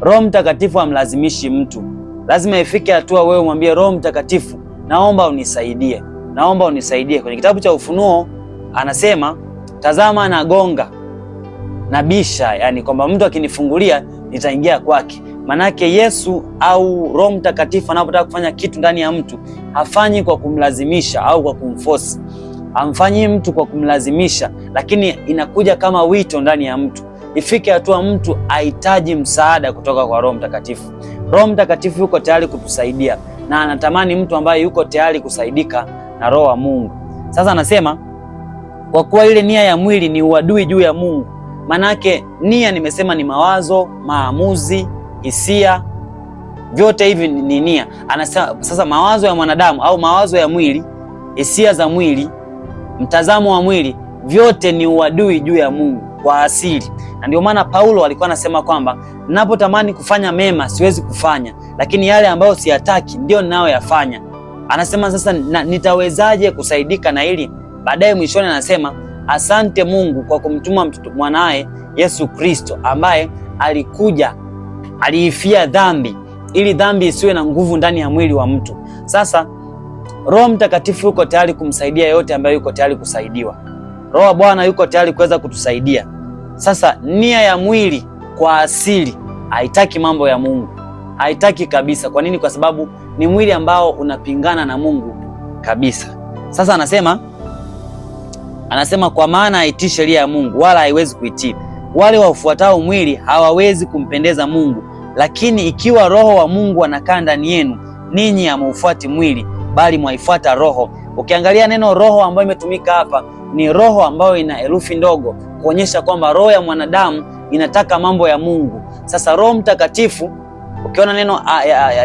Roho Mtakatifu hamlazimishi mtu. Lazima ifike hatua wewe mwambie Roho Mtakatifu, naomba unisaidie, naomba unisaidie. Kwenye kitabu cha Ufunuo anasema, tazama nagonga nabisha, yani kwamba mtu akinifungulia nitaingia kwake. Manake Yesu au Roho Mtakatifu anapotaka kufanya kitu ndani ya mtu hafanyi kwa kumlazimisha au kwa kumforce. Hamfanyi mtu kwa kumlazimisha, lakini inakuja kama wito ndani ya mtu. Ifike hatua mtu ahitaji msaada kutoka kwa Roho Mtakatifu. Roho Mtakatifu yuko tayari kutusaidia na anatamani mtu ambaye yuko tayari kusaidika na Roho wa Mungu. Sasa anasema kwa kuwa ile nia ya mwili ni uadui juu ya Mungu. Manake nia nimesema ni mawazo, maamuzi, hisia, vyote hivi ni nia. Anasema sasa mawazo ya mwanadamu au mawazo ya mwili, hisia za mwili, mtazamo wa mwili, vyote ni uadui juu ya Mungu kwa asili. Na ndio maana Paulo alikuwa anasema kwamba ninapotamani kufanya mema siwezi kufanya, lakini yale ambayo siyataki ndio ninayoyafanya. Anasema sasa nitawezaje kusaidika na hili? Baadaye mwishoni anasema asante Mungu kwa kumtuma mtoto mwanae Yesu Kristo, ambaye alikuja aliifia dhambi ili dhambi isiwe na nguvu ndani ya mwili wa mtu. Sasa Roho Mtakatifu yuko tayari kumsaidia yote ambaye yuko tayari kusaidiwa. Roho wa Bwana yuko tayari kuweza kutusaidia. Sasa nia ya mwili kwa asili haitaki mambo ya Mungu, haitaki kabisa. Kwa nini? Kwa sababu ni mwili ambao unapingana na Mungu kabisa. Sasa anasema kwa maana haitii sheria ya Mungu wala haiwezi kuitii. Wale wafuatao mwili hawawezi kumpendeza Mungu. Lakini ikiwa Roho wa Mungu anakaa ndani yenu, ninyi hamaufuati mwili bali mwaifuata Roho. Ukiangalia neno roho ambayo imetumika hapa ni roho ambayo ina herufi ndogo, kuonyesha kwamba roho ya mwanadamu inataka mambo ya Mungu. Sasa Roho Mtakatifu, ukiona neno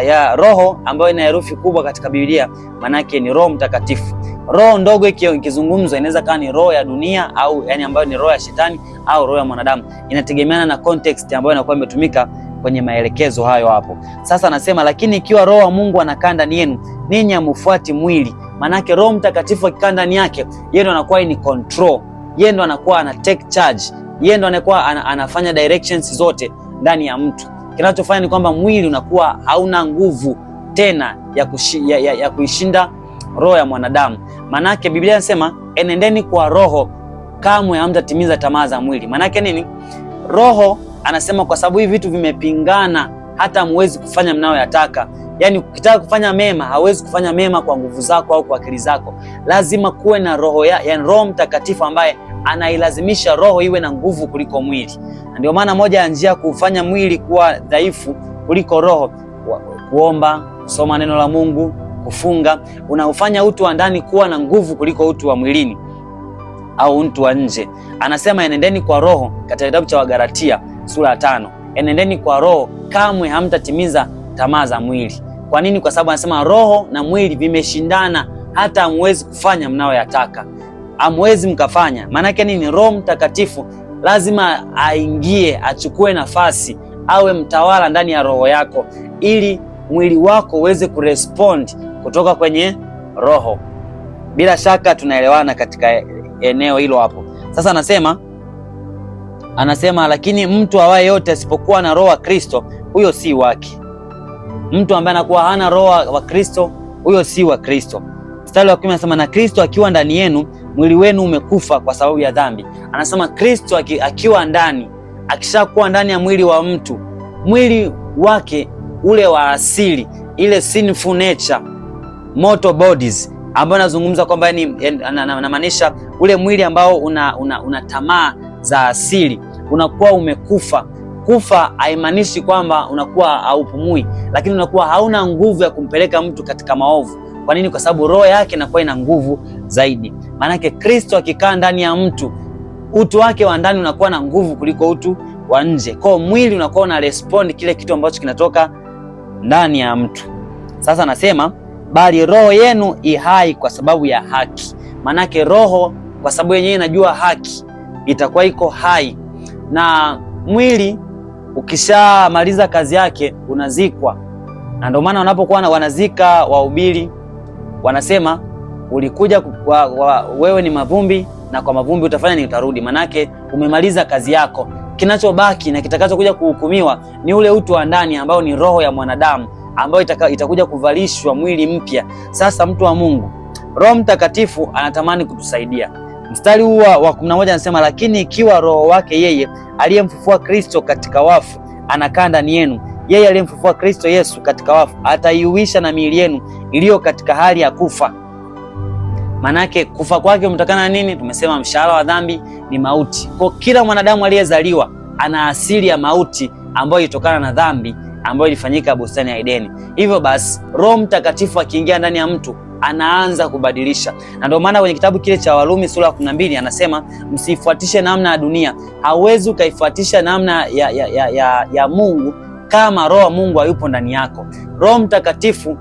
ya roho ambayo ina herufi kubwa katika Biblia, manake ni Roho Mtakatifu. Roho ndogo ikizungumzwa inaweza kuwa ni roho ya dunia au yani ambayo ni roho ya shetani au roho ya mwanadamu. Inategemeana na context ambayo inakuwa imetumika kwenye maelekezo hayo hapo. Sasa anasema lakini ikiwa Roho wa Mungu anakaa ndani yenu, ninyi hamfuati mwili. Manake Roho Mtakatifu akikaa ndani yake, yeye ndo anakuwa in control, yeye ndo anakuwa ana take charge, yeye ndo anakuwa anafanya directions zote ndani ya mtu. Kinachofanya ni kwamba mwili unakuwa hauna nguvu tena ya kuishinda roho ya mwanadamu. Manake Biblia inasema enendeni kwa Roho, kamwe hamtatimiza tamaa za mwili. Manake nini? Roho anasema kwa sababu hivi vitu vimepingana, hata hamwezi kufanya mnayoyataka. Yani ukitaka kufanya mema, hawezi kufanya mema kwa nguvu zako au kwa akili zako. Lazima kuwe na roho yani Roho Mtakatifu ambaye anailazimisha roho iwe na nguvu kuliko mwili. Ndio maana moja ya njia kufanya mwili kuwa dhaifu kuliko roho, kuomba, kusoma neno la Mungu, kufunga, unaufanya utu wa ndani kuwa na nguvu kuliko utu wa mwilini au utu wa nje. Anasema enendeni kwa Roho katika kitabu cha Wagalatia sura ya 5. Enendeni kwa Roho, kamwe hamtatimiza tamaa za mwili. Kwa nini? Kwa sababu anasema roho na mwili vimeshindana, hata hamwezi kufanya mnayoyataka. Hamwezi mkafanya. Maana yake nini? Roho Mtakatifu lazima aingie, achukue nafasi, awe mtawala ndani ya roho yako ili mwili wako uweze kurespond kutoka kwenye roho. Bila shaka tunaelewana katika eneo hilo hapo. Sasa anasema lakini mtu awaye yote asipokuwa na roho wa Kristo, huyo si wake. Mtu ambaye anakuwa hana roho wa Kristo, huyo si wa Kristo. Mstari wa 10 anasema na Kristo akiwa ndani yenu, mwili wenu umekufa kwa sababu ya dhambi. Anasema Kristo akiwa ndani, akishakuwa ndani ya mwili wa mtu, mwili wake ule wa asili, ile sinful nature, mortal bodies, ambayo nazungumza kwamba anamaanisha ule mwili ambao una tamaa za asili, unakuwa umekufa. Kufa haimaanishi kwamba unakuwa haupumui, lakini unakuwa hauna nguvu ya kumpeleka mtu katika maovu. Kwa nini? Kwa sababu roho yake inakuwa ina nguvu zaidi. Maanake Kristo akikaa ndani ya mtu, utu wake wa ndani unakuwa na nguvu kuliko utu wa nje. Kwa mwili unakuwa una respond kile kitu ambacho kinatoka ndani ya mtu. Sasa anasema bali roho yenu ihai kwa sababu ya haki. Maanake roho kwa sababu yenyewe inajua haki itakuwa iko hai, na mwili ukishamaliza kazi yake unazikwa. Na ndio maana wanapokuwa wanazika wahubiri wanasema ulikuja wewe ni mavumbi na kwa mavumbi utafanya ni utarudi. Manake umemaliza kazi yako. kinachobaki na kitakachokuja kuhukumiwa ni ule utu wa ndani ambao ni roho ya mwanadamu ambayo itakuja kuvalishwa mwili mpya. Sasa mtu wa Mungu, Roho Mtakatifu anatamani kutusaidia. Mstari huu wa 11 anasema, lakini ikiwa Roho wake yeye aliyemfufua Kristo katika wafu anakaa ndani yenu, yeye aliyemfufua Kristo Yesu katika wafu ataiuisha na miili yenu iliyo katika hali ya kufa. Manake kufa kwake umetokana na nini? Tumesema mshahara wa dhambi ni mauti. Kwa kila mwanadamu aliyezaliwa ana asili ya mauti ambayo ilitokana na dhambi ambayo ilifanyika bustani ya Edeni. Hivyo basi Roho Mtakatifu akiingia ndani ya mtu anaanza kubadilisha. Na ndio maana kwenye kitabu kile cha Warumi sura ya 12 anasema msifuatishe namna ya dunia. Hauwezi ukaifuatisha namna ya Mungu kama Roho wa Mungu hayupo ndani yako. Roho Mtakatifu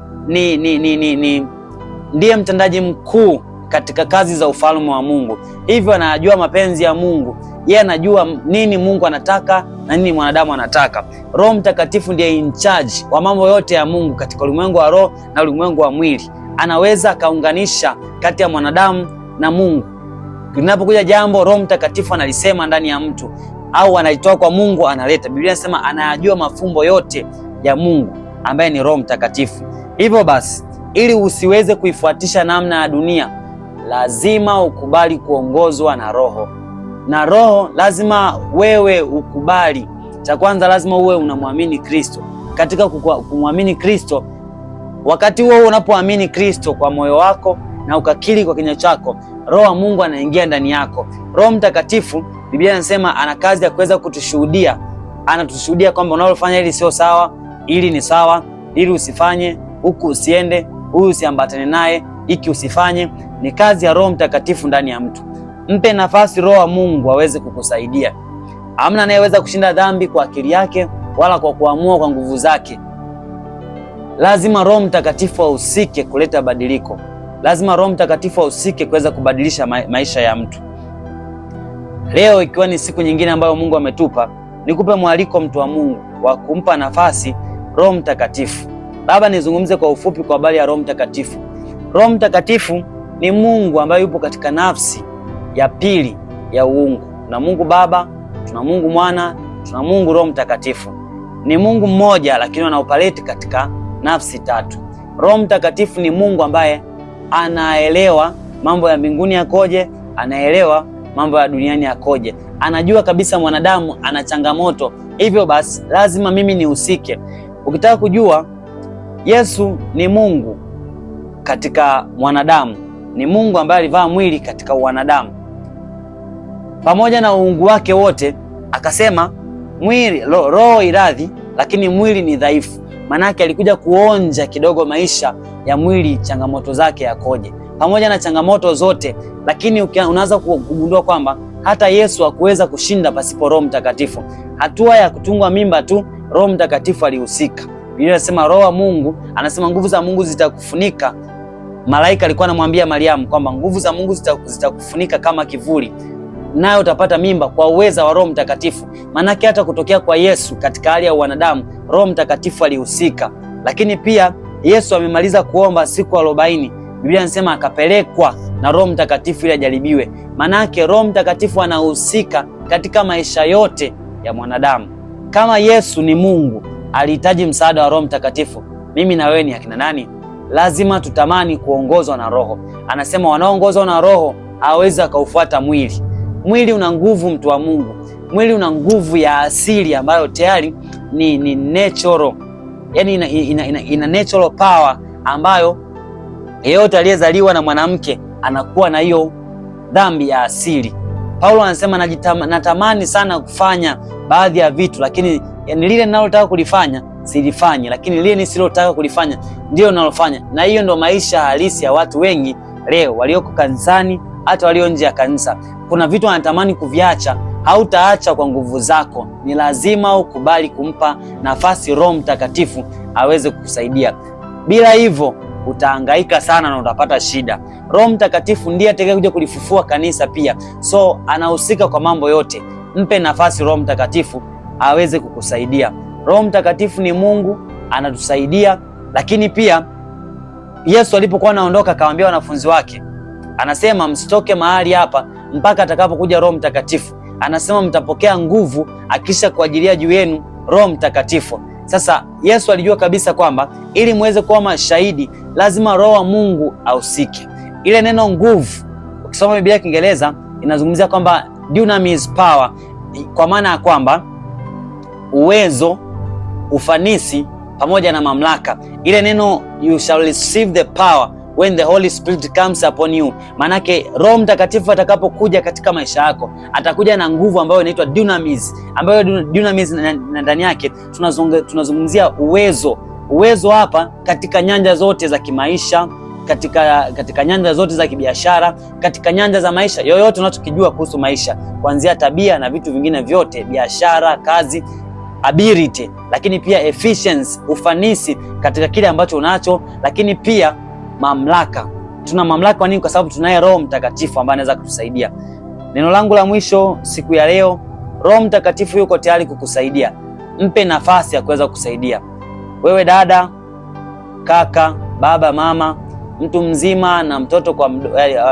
ndiye mtendaji mkuu katika kazi za ufalme wa Mungu. Hivyo anajua mapenzi ya Mungu. Yeye anajua nini Mungu anataka na nini mwanadamu anataka. Roho Mtakatifu ndiye in charge wa mambo yote ya Mungu katika ulimwengu wa roho na ulimwengu wa mwili. Anaweza akaunganisha kati ya mwanadamu na Mungu. Linapokuja jambo, Roho Mtakatifu analisema ndani ya mtu au analitoa kwa Mungu analeta. Biblia inasema anayajua mafumbo yote ya Mungu ambaye ni Roho Mtakatifu. Hivyo basi, ili usiweze kuifuatisha namna ya dunia, lazima ukubali kuongozwa na Roho. Na Roho lazima wewe ukubali. Cha kwanza lazima uwe unamwamini Kristo. Katika kumwamini Kristo, wakati huo unapoamini Kristo kwa moyo wako na ukakiri kwa kinywa chako, Roho wa Mungu anaingia ndani yako. Roho Mtakatifu, Biblia inasema ana kazi ya kuweza kutushuhudia. Anatushuhudia kwamba unalofanya hili sio sawa, hili ni sawa, hili usifanye, huku usiende, huyu usiambatane naye, hiki usifanye. Ni kazi ya Roho Mtakatifu ndani ya mtu. Mpe nafasi Roho wa Mungu aweze kukusaidia. Hamna anayeweza kushinda dhambi kwa akili yake wala kwa kuamua kwa nguvu zake. Lazima Roho Mtakatifu ahusike kuleta badiliko. Lazima Roho Mtakatifu ahusike kuweza kubadilisha maisha ya mtu. Leo ikiwa ni siku nyingine ambayo Mungu ametupa, nikupe mwaliko mtu wa Mungu wa kumpa nafasi Roho Mtakatifu. Baba, nizungumze kwa ufupi kwa habari ya Roho Mtakatifu. Roho Mtakatifu ni Mungu ambaye yupo katika nafsi ya pili ya uungu. Tuna Mungu Baba, tuna Mungu Mwana, tuna Mungu Roho Mtakatifu. Ni Mungu mmoja lakini anaopaleti katika nafsi tatu. Roho Mtakatifu ni Mungu ambaye anaelewa mambo ya mbinguni yakoje, anaelewa mambo ya duniani yakoje. Anajua kabisa mwanadamu ana changamoto. Hivyo basi lazima mimi nihusike. Ukitaka kujua Yesu ni Mungu katika mwanadamu, ni Mungu ambaye alivaa mwili katika wanadamu. Pamoja na uungu wake wote, akasema mwili roho iradhi lakini mwili ni dhaifu. Manake alikuja kuonja kidogo maisha ya mwili, changamoto zake yakoje. Pamoja na changamoto zote, lakini unaanza kugundua kwamba hata Yesu hakuweza kushinda pasipo Roho Mtakatifu. Hatua ya kutungwa mimba tu, Roho Mtakatifu alihusika. Biblia inasema Roho wa Mungu, anasema nguvu za Mungu zitakufunika. Malaika alikuwa anamwambia Mariamu kwamba nguvu za Mungu zitakufunika kama kivuli, nayo utapata mimba kwa uweza wa Roho Mtakatifu. Manake hata kutokea kwa Yesu katika hali ya wanadamu, Roho Mtakatifu alihusika. Lakini pia Yesu amemaliza kuomba siku 40. Biblia inasema akapelekwa na Roho Mtakatifu ili ajaribiwe. Manake Roho Mtakatifu anahusika katika maisha yote ya mwanadamu. Kama Yesu ni Mungu, alihitaji msaada wa Roho Mtakatifu. Mimi na wewe ni akina nani? Lazima tutamani kuongozwa na Roho. Anasema wanaoongozwa na Roho hawezi akaufuata mwili. Mwili una nguvu, mtu wa Mungu. Mwili una nguvu ya asili ambayo tayari ni natural. Yaani ina natural power ambayo yeyote aliyezaliwa na mwanamke anakuwa na hiyo dhambi ya asili. Paulo anasema natamani sana kufanya baadhi ya vitu, lakini lile ninalotaka kulifanya silifanyi, lakini lile nisilotaka kulifanya ndio ninalofanya. Na hiyo ndio maisha halisi ya watu wengi leo walioko kanisani, hata walio nje ya kanisa. Kuna vitu wanatamani kuviacha, hautaacha kwa nguvu zako. Ni lazima ukubali kumpa nafasi Roho Mtakatifu aweze kukusaidia. Bila hivyo utahangaika sana na utapata shida. Roho Mtakatifu ndiye atakayekuja kulifufua kanisa pia. So anahusika kwa mambo yote. Mpe nafasi Roho Mtakatifu aweze kukusaidia. Roho Mtakatifu ni Mungu, anatusaidia. Lakini pia Yesu alipokuwa anaondoka akawaambia wanafunzi wake, anasema msitoke mahali hapa mpaka atakapokuja Roho Mtakatifu. anasema mtapokea nguvu akisha kuajilia juu yenu Roho Mtakatifu. Sasa Yesu alijua kabisa kwamba ili muweze kuwa mashahidi lazima Roho wa Mungu ahusike. Ile neno nguvu, ukisoma Biblia ya Kiingereza inazungumzia kwamba dunamis power, kwa maana ya kwamba uwezo, ufanisi pamoja na mamlaka. Ile neno you shall receive the power when the Holy Spirit comes upon you, manake Roho Mtakatifu atakapokuja katika maisha yako atakuja na nguvu ambayo inaitwa dunamis, ambayo dunamis ndani yake tunazungumzia uwezo. Uwezo hapa katika nyanja zote za kimaisha, katika nyanja zote za kibiashara, katika nyanja za maisha yoyote unachokijua kuhusu maisha, kuanzia tabia na vitu vingine vyote, biashara, kazi, ability, lakini pia efficiency, ufanisi katika kile ambacho unacho, lakini pia mamlaka. Tuna mamlaka kwa nini? Kwa sababu tunaye Roho Mtakatifu ambaye anaweza kutusaidia. Neno langu la mwisho siku ya leo, Roho Mtakatifu yuko tayari kukusaidia. Mpe nafasi ya kuweza kusaidia. Wewe dada, kaka, baba, mama, mtu mzima na mtoto, kwa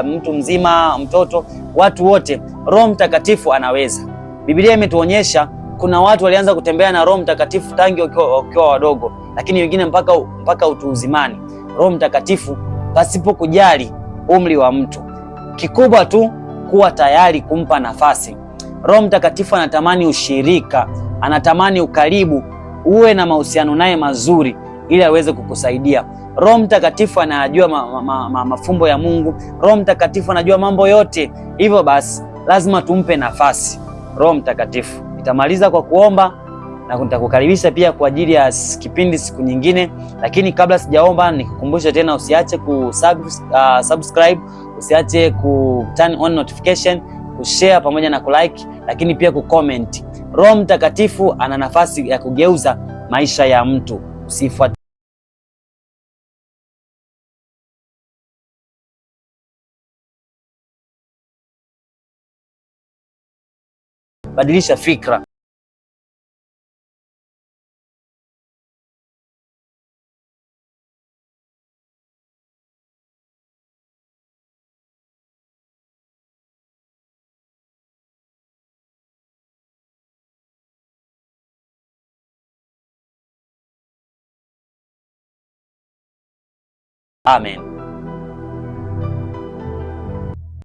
mtu mzima, mtoto, watu wote, Roho Mtakatifu anaweza. Biblia imetuonyesha kuna watu walianza kutembea na Roho Mtakatifu tangu wakiwa wadogo, lakini wengine mpaka utu uzimani. Roho Mtakatifu pasipo kujali umri wa mtu. Kikubwa tu kuwa tayari kumpa nafasi. Roho Mtakatifu anatamani ushirika, anatamani ukaribu, uwe na mahusiano naye mazuri ili aweze kukusaidia. Roho Mtakatifu anajua mafumbo ya Mungu. Roho Mtakatifu anajua mambo yote. Hivyo basi lazima tumpe nafasi Roho Mtakatifu. Nitamaliza kwa kuomba na nitakukaribisha pia kwa ajili ya kipindi siku nyingine, lakini kabla sijaomba nikukumbushe tena usiache subscribe, usiache ku turn on notification, kushare pamoja na kulike, lakini pia kucomment. Roho Mtakatifu ana nafasi ya kugeuza maisha ya mtu. Usifuate badilisha fikra. Amen.